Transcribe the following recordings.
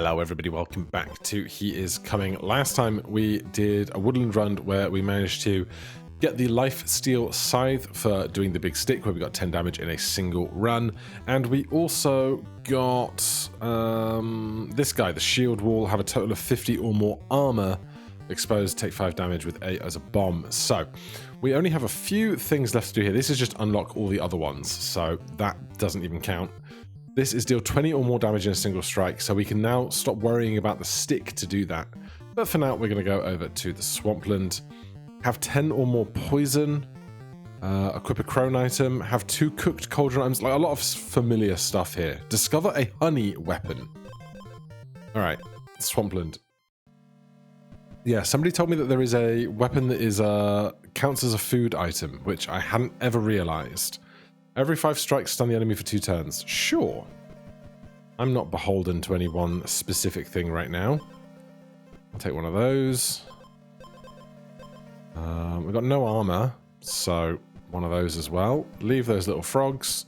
Hello everybody, welcome back to He Is Coming. Last time we did a Woodland run where we managed to get the Lifesteal Scythe for doing the big stick where we got 10 damage in a single run, and we also got this guy, the Shield Wall, have a total of 50 or more armor, exposed, take 5 damage with A as a bomb. So we only have a few things left to do here. This is just unlock all the other ones, so that doesn't even count. This is deal 20 or more damage in a single strike, so we can now stop worrying about the stick to do that. But for now, we're going to go over to the Swampland, have 10 or more poison, equip a crone item, have 2 cooked cauldron items, like a lot of familiar stuff here. Discover a honey weapon. Alright, Swampland. Yeah, somebody told me that there is a weapon that is counts as a food item, which I hadn't ever realized. Every 5 strikes, stun the enemy for 2 turns. Sure. I'm not beholden to any one specific thing right now. I'll take one of those. We've got no armor, so one of those as well. Leave those little frogs.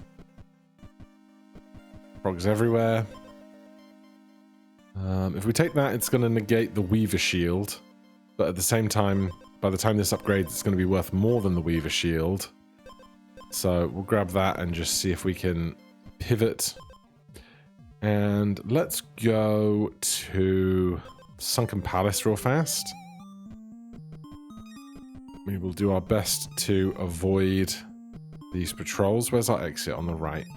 Frogs everywhere. If we take that, it's going to negate the Weaver Shield. But at the same time, by the time this upgrades, it's going to be worth more than the Weaver Shield. So we'll grab that and just see if we can pivot. And let's go to Sunken Palace real fast. We will do our best to avoid these patrols. Where's our exit? On the right.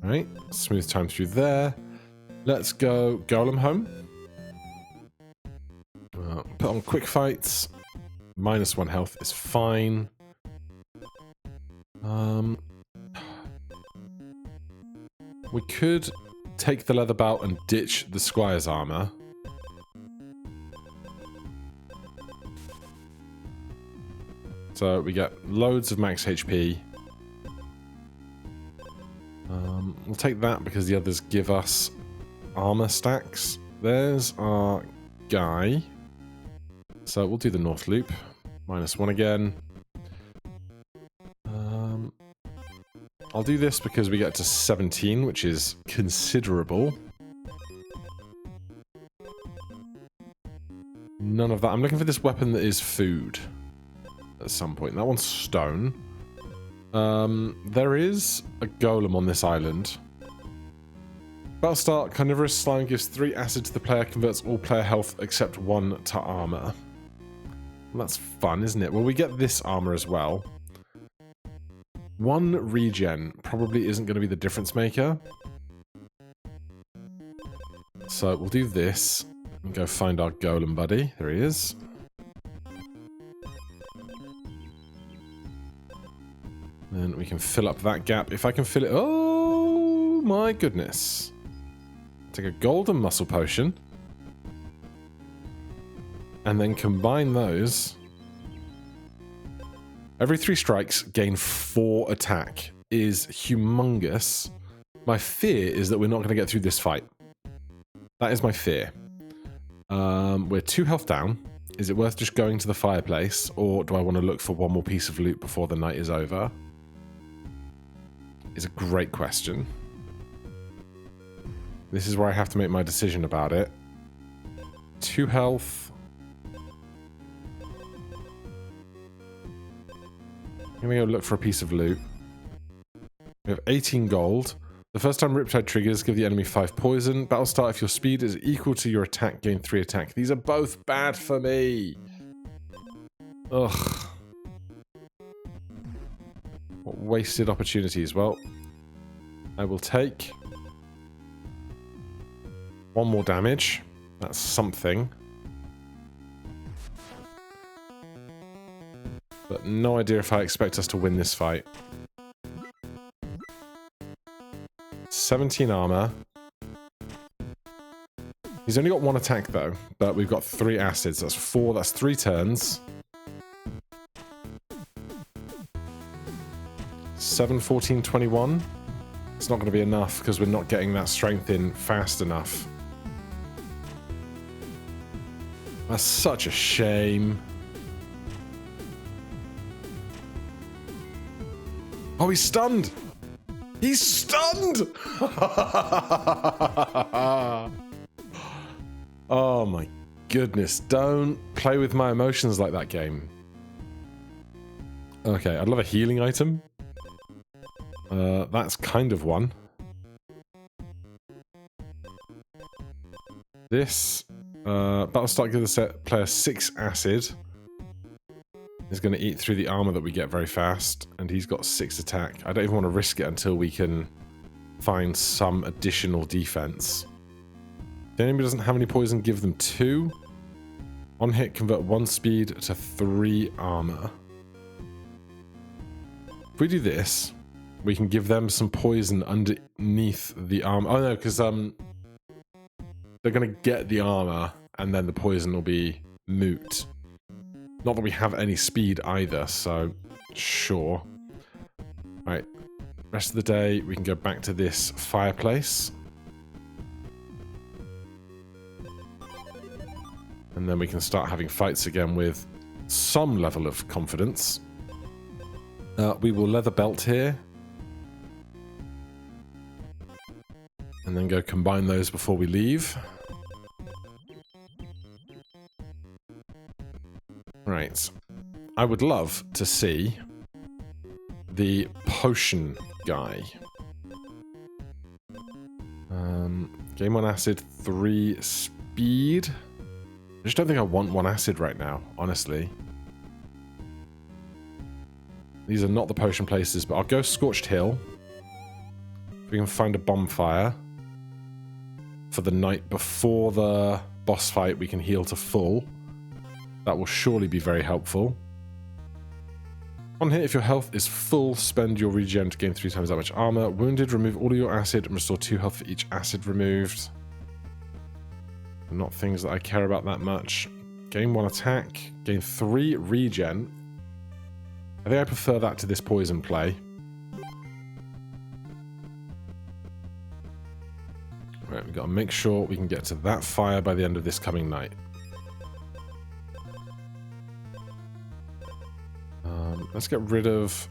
Alright, smooth time through there. Let's go Golem home. Put on quick fights. -1 health is fine. We could take the leather belt and ditch the squire's armor. So we get loads of max HP. We'll take that because the others give us armor stacks. There's our guy. So we'll do the north loop. -1 again. I'll do this because we get to 17, which is considerable. None of that. I'm looking for this weapon that is food at some point. That one's stone. There is a golem on this island. Battle start, carnivorous slime gives 3 acid to the player, converts all player health except 1 to armor. Well, that's fun, isn't it? Well, we get this armor as well. 1 regen probably isn't going to be the difference maker. So we'll do this and go find our golem buddy. There he is. Then we can fill up that gap. If I can fill it... Oh my goodness. Take a golden muscle potion. And then combine those. Every 3 strikes, gain 4 attack. Is humongous. My fear is that we're not going to get through this fight. That is my fear. We're 2 health down. Is it worth just going to the fireplace? Or do I want to look for one more piece of loot before the night is over? Is a great question. This is where I have to make my decision about it. 2 health. I'm going to go look for a piece of loot. We have 18 gold. The first time Riptide triggers, give the enemy 5 poison. Battle start, if your speed is equal to your attack, gain 3 attack. These are both bad for me. Ugh. What wasted opportunities. Well, I will take 1 more damage. That's something. But no idea if I expect us to win this fight. 17 armor. He's only got 1 attack though, but we've got 3 acids. That's 4, that's 3 turns. 7, 14, 21. It's not going to be enough because we're not getting that strength in fast enough. That's such a shame. Oh, he's stunned! He's stunned! Oh my goodness. Don't play with my emotions like that, game. Okay, I'd love a healing item. That's kind of one. This battle start gives the player 6 acid. He's going to eat through the armor that we get very fast, and he's got 6 attack. I don't even want to risk it until we can find some additional defense. The enemy doesn't have any poison, give them 2. On hit, convert 1 speed to 3 armor. If we do this, we can give them some poison underneath the armor. Oh no, because they're going to get the armor, and then the poison will be moot. Not that we have any speed either, so sure. Right, rest of the day we can go back to this fireplace. And then we can start having fights again with some level of confidence. We will leather belt here. And then go combine those before we leave. Right. I would love to see the potion guy. Game 1 acid, 3 speed. I just don't think I want 1 acid right now, honestly. These are not the potion places, but I'll go Scorched Hill. If we can find a bonfire for the night before the boss fight, we can heal to full. That will surely be very helpful. On hit, if your health is full, spend your regen to gain 3 times that much armor. Wounded, remove all of your acid and restore 2 health for each acid removed. Not things that I care about that much. Gain 1 attack, gain 3 regen. I think I prefer that to this poison play. Right, we've got to make sure we can get to that fire by the end of this coming night. Let's get rid of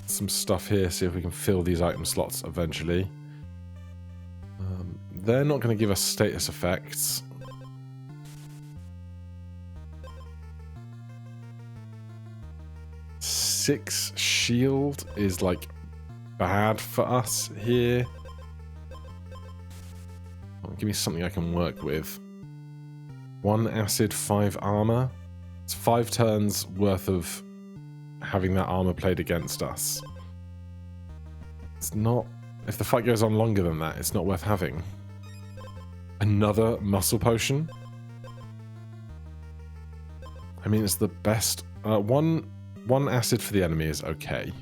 some stuff here, see if we can fill these item slots eventually. They're not going to give us status effects. Six shield is like bad for us here. Oh, give me something I can work with. 1 acid, 5 armor. It's 5 turns worth of having that armor played against us. It's not... If the fight goes on longer than that, it's not worth having. Another muscle potion? I mean, it's the best... One acid for the enemy is okay.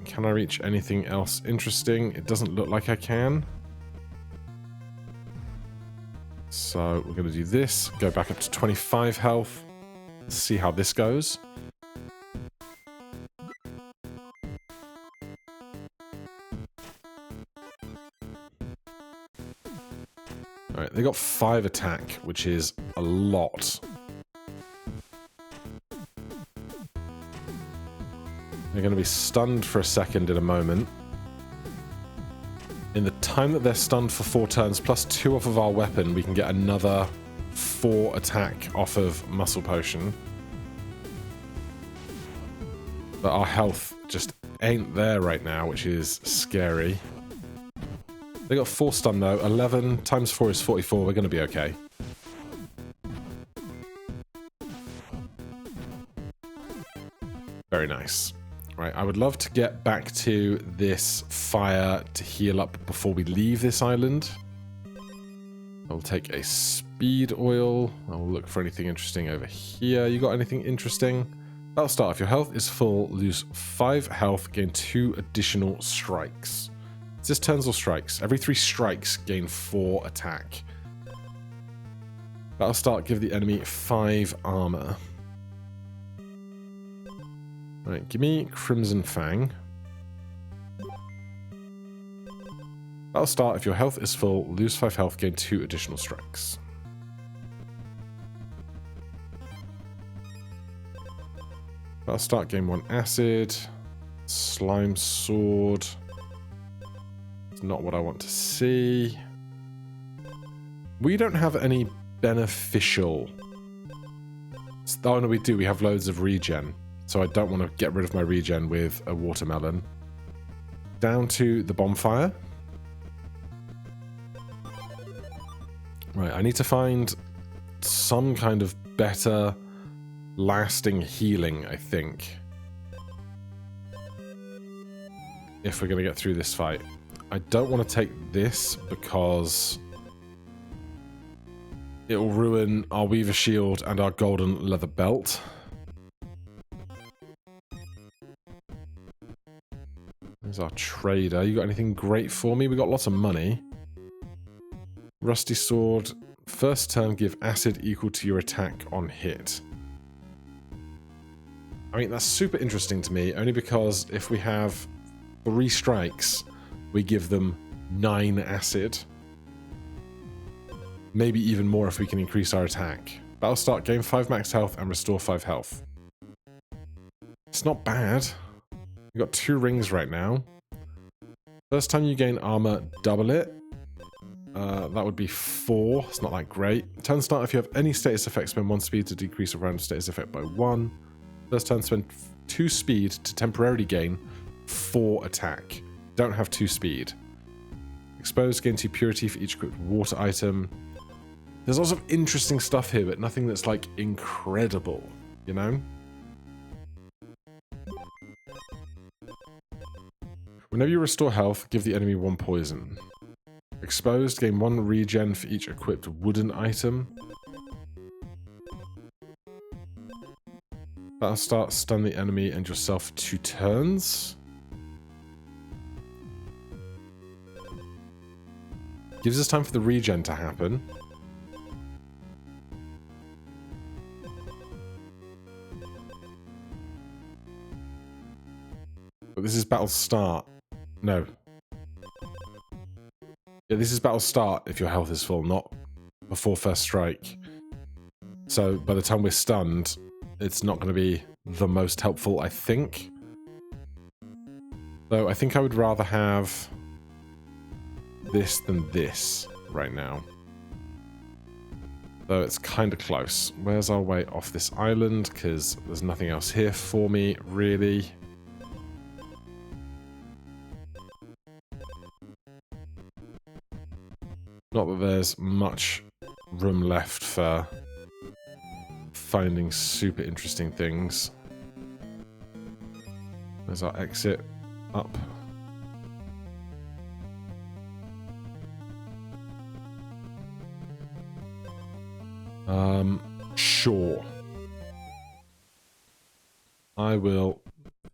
Can I reach anything else interesting? It doesn't look like I can. So we're going to do this, go back up to 25 health, see how this goes. Alright, they got 5 attack, which is a lot. They're going to be stunned for a second in a moment. In the time that they're stunned for 4 turns, plus 2 off of our weapon, we can get another 4 attack off of Muscle Potion. But our health just ain't there right now, which is scary. They got 4 stun though. 11 times 4 is 44. We're going to be okay. Very nice. Right, I would love to get back to this fire to heal up before we leave this island. I'll take a speed oil. I'll look for anything interesting over here. You got anything interesting? That'll start. If your health is full, lose 5 health, gain 2 additional strikes. Is this turns or strikes? Every 3 strikes, gain 4 attack. That'll start. Give the enemy 5 armor. Right, give me Crimson Fang. That'll start. If your health is full, lose 5 health, gain 2 additional strikes. I'll start game 1 acid. Slime sword. It's not what I want to see. We don't have any beneficial. Oh no, we do. We have loads of regen. So I don't want to get rid of my regen with a watermelon. Down to the bonfire. Right, I need to find some kind of better lasting healing, I think. If we're going to get through this fight. I don't want to take this because it will ruin our Weaver Shield and our golden leather belt. There's our trader. You got anything great for me? We got lots of money. Rusty sword. First turn, give acid equal to your attack on hit. I mean, that's super interesting to me, only because if we have 3 strikes, we give them 9 acid. Maybe even more if we can increase our attack. Battle start, gain 5 max health and restore 5 health. It's not bad. We've got 2 rings right now. First time you gain armor, double it. That would be 4. It's not that great. Turn start, if you have any status effect, spend 1 speed to decrease a random status effect by 1. First turn, spend 2 speed to temporarily gain 4 attack. Don't have 2 speed. Exposed, gain 2 purity for each equipped water item. There's lots of interesting stuff here, but nothing that's like incredible, you know? Whenever you restore health, give the enemy 1 poison. Exposed, gain 1 regen for each equipped wooden item. That'll start, stun the enemy and yourself for 2 turns. Gives us time for the regen to happen. But this is battle start. No. Yeah, this is battle start if your health is full, not before first strike. So by the time we're stunned, it's not going to be the most helpful, I think. Though I think I would rather have this than this right now. Though it's kind of close. Where's our way off this island? Because there's nothing else here for me, really. Not that there's much room left for finding super interesting things. There's our exit. Up. Sure. I will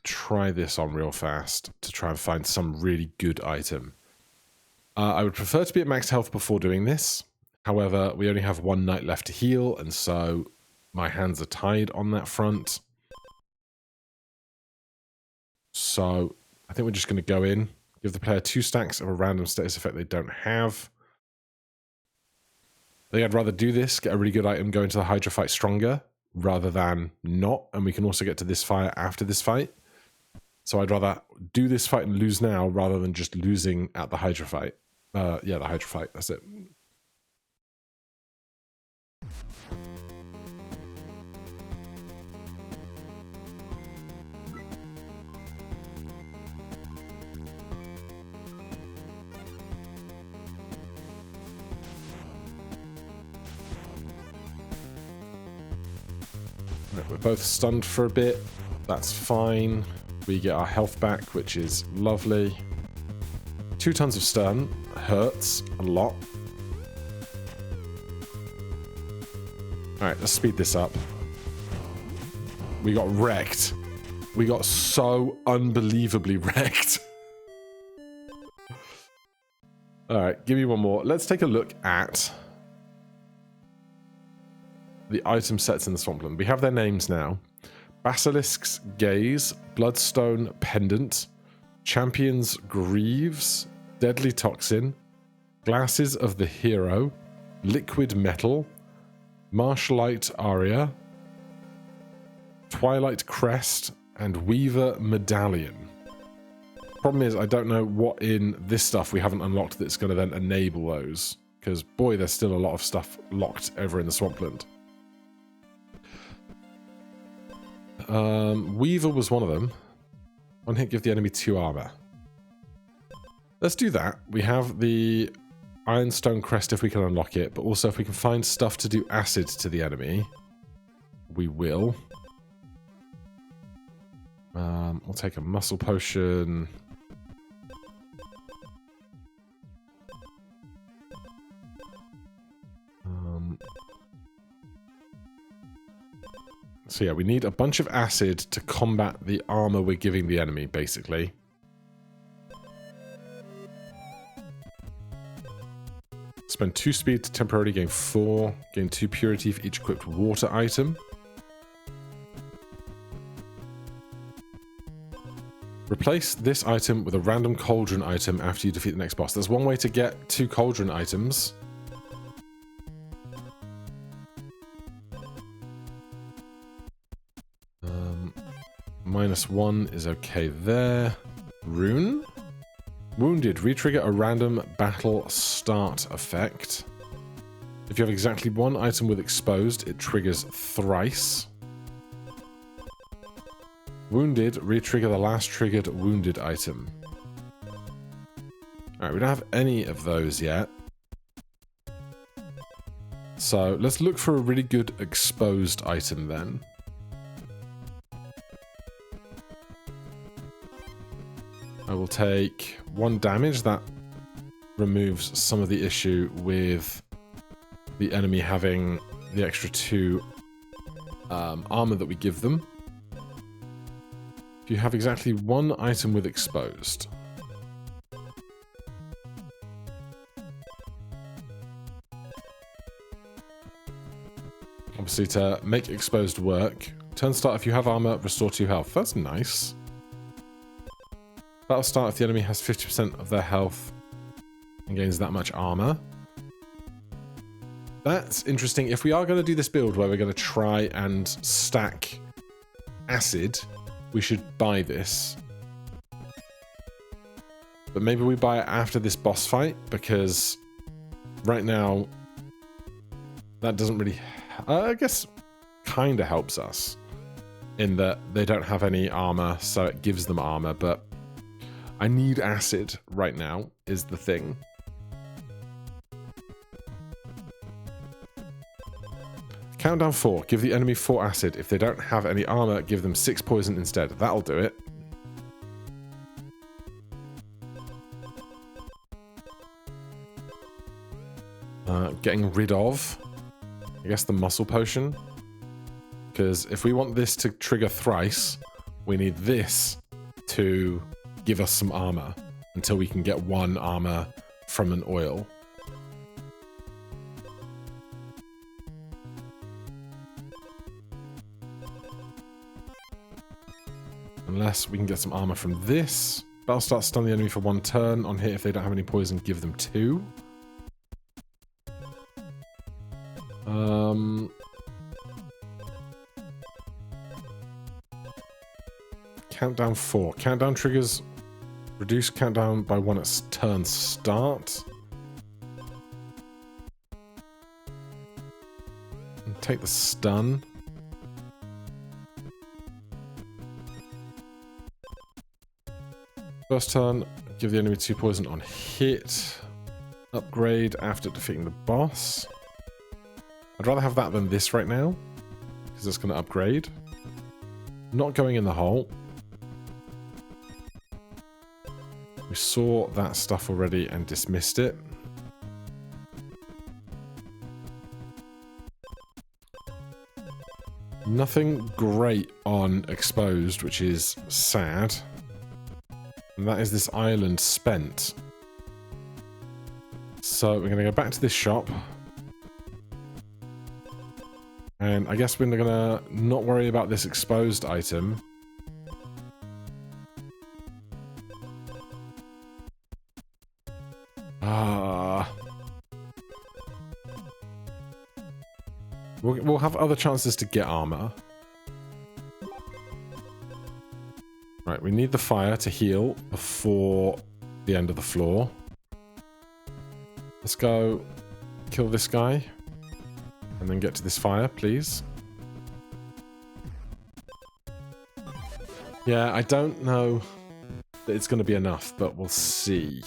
try this on real fast to try and find some really good item. I would prefer to be at max health before doing this. However, we only have 1 night left to heal, and so my hands are tied on that front. So I think we're just going to go in, give the player 2 stacks of a random status effect they don't have. I think I'd rather do this, get a really good item, go into the hydra fight stronger, rather than not, and we can also get to this fire after this fight. So I'd rather do this fight and lose now, rather than just losing at the hydra fight. Yeah, the hydra fight, that's it. We're both stunned for a bit. That's fine. We get our health back, which is lovely. 2 tons of stun hurts a lot. Alright, let's speed this up. We got wrecked. We got so unbelievably wrecked. Alright, give me one more. Let's take a look at the item sets in the Swampland. We have their names now. Basilisk's Gaze, Bloodstone Pendant, Champion's Greaves, Deadly Toxin, Glasses of the Hero, Liquid Metal, Martialite Aria, Twilight Crest, and Weaver Medallion. Problem is, I don't know what in this stuff we haven't unlocked that's going to then enable those. Because, boy, there's still a lot of stuff locked over in the Swampland. Weaver was one of them. One hit, give the enemy 2 armor. Let's do that. We have the Ironstone Crest if we can unlock it, but also if we can find stuff to do acid to the enemy, we will. We'll take a muscle potion. So yeah, we need a bunch of acid to combat the armor we're giving the enemy, basically. Spend 2 speed to temporarily gain 4. Gain 2 purity for each equipped water item. Replace this item with a random cauldron item after you defeat the next boss. There's one way to get 2 cauldron items. -1 is okay there. Rune? Wounded. Retrigger a random battle start effect. If you have exactly 1 item with exposed, it triggers thrice. Wounded. Retrigger the last triggered wounded item. Alright, we don't have any of those yet. So let's look for a really good exposed item then. I will take 1 damage. That removes some of the issue with the enemy having the extra 2 armor that we give them. If you have exactly 1 item with exposed. Obviously, to make exposed work, turn start if you have armor, restore 2 health. That's nice. That'll start if the enemy has 50% of their health and gains that much armor. That's interesting. If we are going to do this build where we're going to try and stack acid, we should buy this. But maybe we buy it after this boss fight, because right now that doesn't really... I guess kind of helps us in that they don't have any armor, so it gives them armor, but I need acid right now, is the thing. Countdown 4. Give the enemy 4 acid. If they don't have any armor, give them 6 poison instead. That'll do it. Getting rid of, I guess, the muscle potion. Because if we want this to trigger thrice, we need this to give us some armor until we can get 1 armor from an oil. Unless we can get some armor from this. Battle start, stun the enemy for 1 turn. On hit, if they don't have any poison, give them 2. Countdown 4. Countdown triggers reduce countdown by 1 at turn start. And take the stun. First turn, give the enemy 2 poison on hit. Upgrade after defeating the boss. I'd rather have that than this right now, because it's going to upgrade. Not going in the hole. We saw that stuff already and dismissed it. Nothing great on exposed, which is sad. And that is this island spent. So we're going to go back to this shop. And I guess we're going to not worry about this exposed item. We'll have other chances to get armor. Right, we need the fire to heal before the end of the floor. Let's go kill this guy. And then get to this fire, please. Yeah, I don't know that it's going to be enough, but we'll see.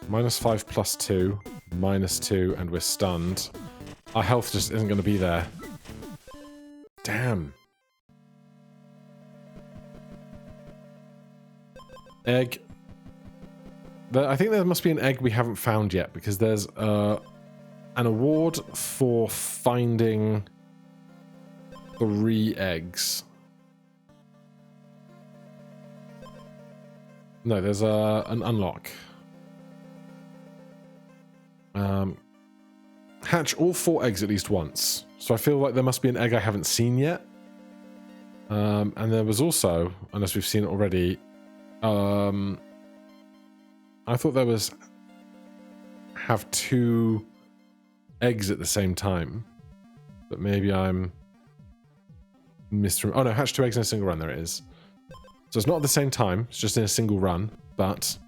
-5 plus 2, -2, and we're stunned. Our health just isn't going to be there. Damn. Egg. I think there must be an egg we haven't found yet, because there's an award for finding 3 eggs. No, there's an unlock. Hatch all 4 eggs at least once. So I feel like there must be an egg I haven't seen yet. And there was also, unless we've seen it already, I thought there was have 2 eggs at the same time. But maybe I'm misremembering. Oh no, hatch 2 eggs in a single run. There it is. So it's not at the same time. It's just in a single run. But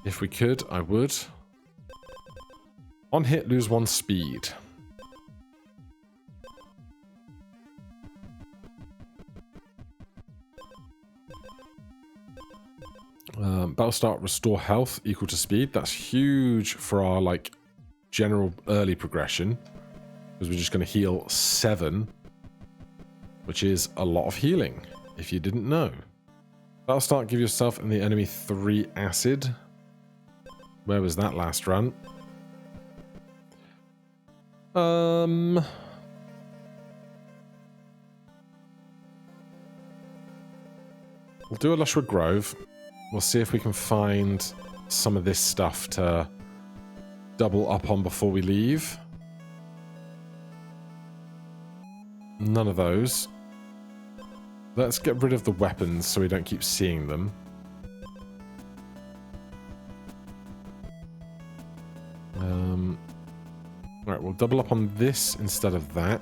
if we could, I would. On hit, lose 1 speed. Battle start, restore health equal to speed. That's huge for our like general early progression, because we're just going to heal 7, which is a lot of healing, if you didn't know. Battle start, give yourself and the enemy 3 acid. Where was that last run? We'll do a Lushwood Grove. We'll see if we can find some of this stuff to double up on before we leave. None of those. Let's get rid of the weapons so we don't keep seeing them. Alright, we'll double up on this instead of that.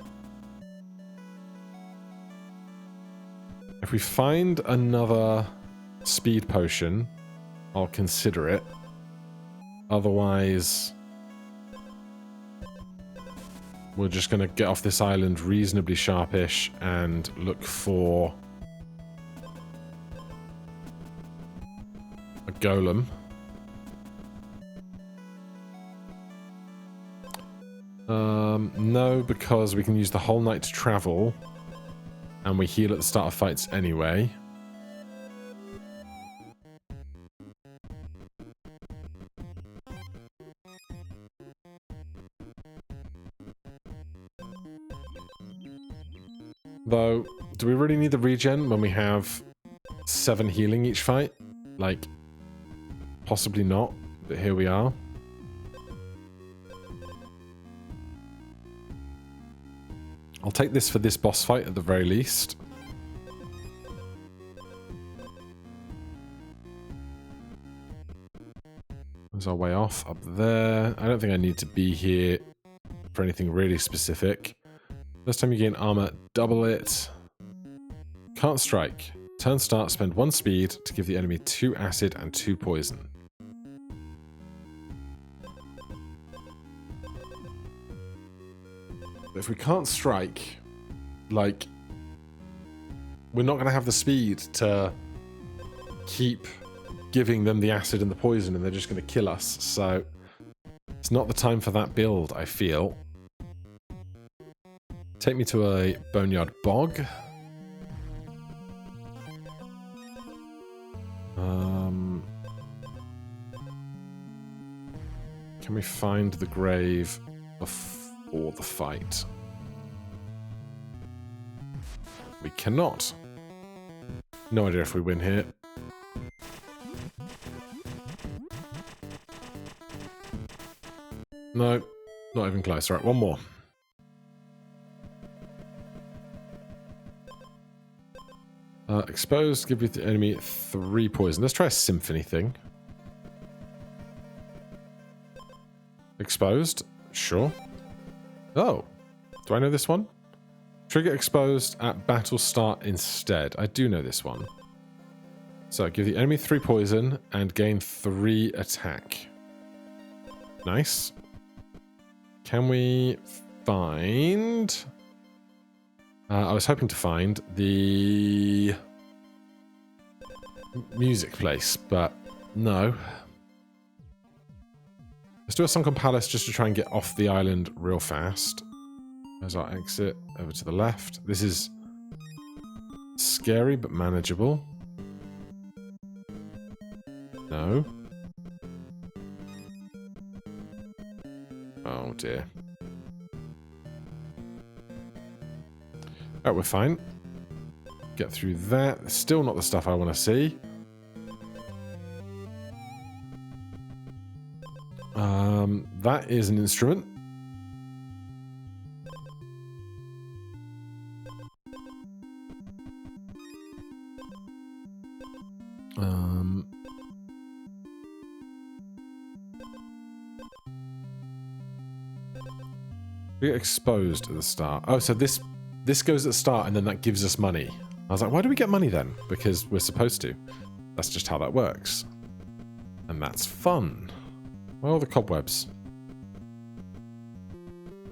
If we find another speed potion, I'll consider it. Otherwise, we're just going to get off this island reasonably sharpish and look for a golem. No, because we can use the whole night to travel, and we heal at the start of fights anyway. Though, do we really need the regen when we have 7 healing each fight? Like, possibly not, but here we are. I'll take this for this boss fight at the very least. There's our way off up there. I don't think I need to be here for anything really specific. First time you gain armor, double it. Can't strike. Turn start, spend 1 speed to give the enemy 2 acid and 2 poison. But if we can't strike, like, we're not going to have the speed to keep giving them the acid and the poison, and they're just going to kill us. So it's not the time for that build, I feel. Take me to a Boneyard bog. Can we find the grave before the fight? We cannot. No idea if we win here. No, not even close. All right, one more. Exposed, give the enemy 3 poison. Let's try a symphony thing. Exposed? Sure. Oh. Do I know this one? Trigger exposed at battle start instead. I do know this one. So give the enemy 3 poison and gain 3 attack. Nice. Can we find... I was hoping to find the music place, but no. Let's do a Sunken Palace just to try and get off the island real fast. There's our exit over to the left. This is scary but manageable. No. Oh dear. Oh, we're fine. Get through that. Still not the stuff I want to see. That is an instrument. We get exposed at the start. Oh, so this goes at the start and then that gives us money. I was like, why do we get money then? Because we're supposed to. That's just how that works. And that's fun. Oh, the cobwebs.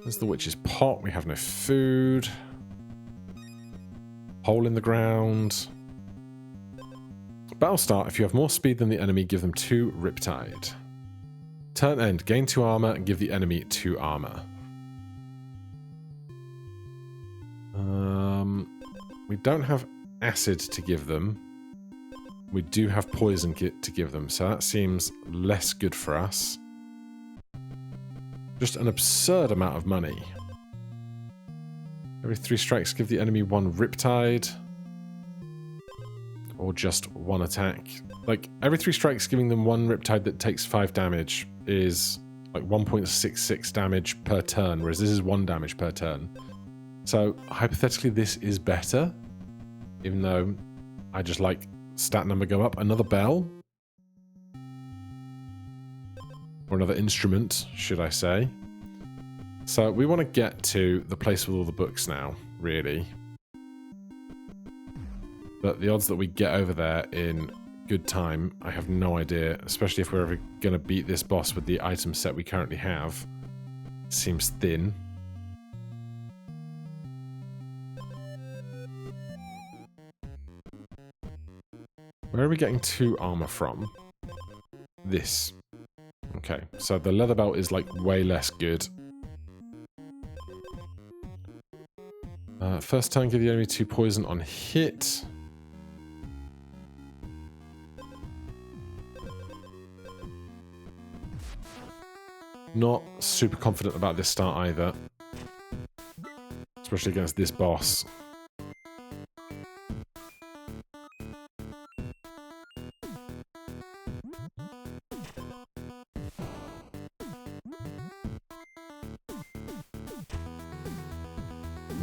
There's the witch's pot. We have no food. Hole in the ground. Battle start. If you have more speed than the enemy, give them 2 Riptide. Turn end. Gain 2 armor and give the enemy 2 armor. We don't have acid to give them. We do have poison to give them, so that seems less good for us. Just an absurd amount of money. Every 3 strikes, give the enemy 1 Riptide. Or just 1 attack. Like, every 3 strikes giving them 1 Riptide that takes 5 damage is like 1.66 damage per turn, whereas this is 1 damage per turn. So, hypothetically, this is better. Even though I just like stat number go up. Another bell. Or another instrument, should I say. So, we want to get to the place with all the books now, really. But the odds that we get over there in good time, I have no idea. Especially if we're ever going to beat this boss with the item set we currently have. Seems thin. Where are we getting 2 armor from? This. Okay, so the leather belt is like way less good. First turn, give the enemy 2 poison on hit. Not super confident about this start either. Especially against this boss.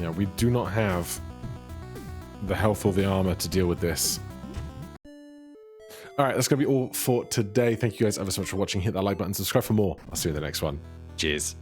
Yeah, we do not have the health or the armor to deal with this. Alright, that's going to be all for today. Thank you guys ever so much for watching. Hit that like button, subscribe for more. I'll see you in the next one. Cheers.